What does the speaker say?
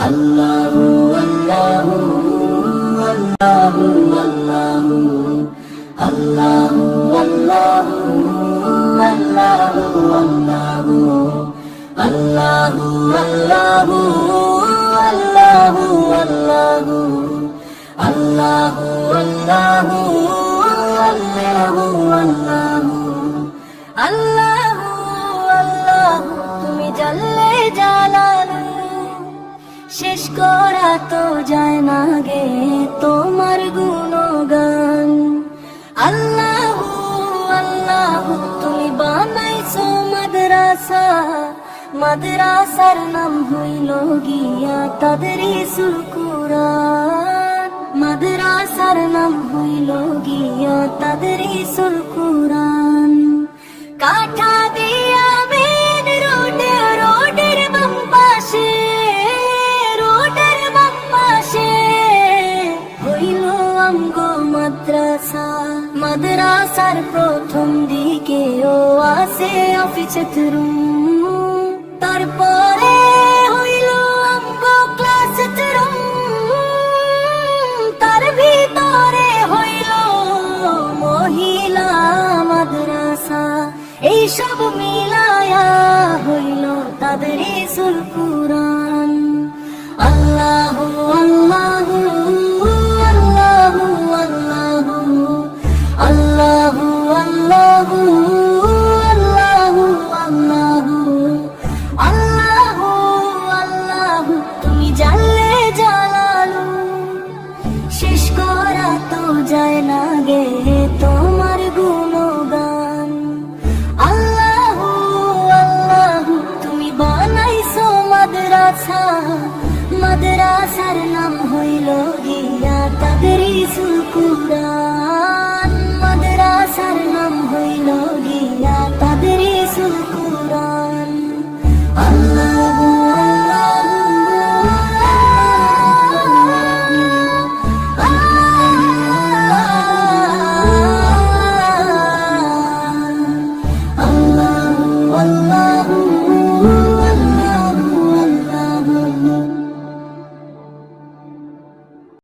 আল্লাহু আল্লাহু আল্লাহু আল্লাহু আল্লাহু আল্লাহু আল্লাহু আল্লাহু আল্লাহু আল্লাহু আল্লাহু আল্লাহু আল্লাহু আল্লাহু তুমি জানলে জানালে শেষ করা তো যায় না গে তোমার গুণগান। আল্লাহু আল্লাহু তুমি বানাইছো মাদ্রাসা, মাদ্রাসার নাম হইল গিয়া তাদরিসুল কুরআন, মাদ্রাসার নাম হইল গিয়া তাদরিসুল কুরআন। কাঠা দিয়া মেন রোডে, রোডের বাম পাশে, রোডের বাম পাশে হইল আমগো মাদ্রাসা। মাদ্রাসার প্রথম দিকে ও আছে অফিসের রুম, তারপরে হইল আমগো ক্লাসের রুম, তার ভিতরে হইল মহিলা মাদ্রাসা। এইসব মিলায়া হইল তাদরিসুল কুরআন। আল্লাহু আল্লাহু আল্লাহু আল্লাহু আল্লাহু আল্লাহু আল্লাহু আল্লাহু তুমি জানলে জালালু শেষ করা তো যায় না গে তোমার গুণগান। আল্লাহু আল্লাহু তুমি বানাইছো মাদ্রাসা,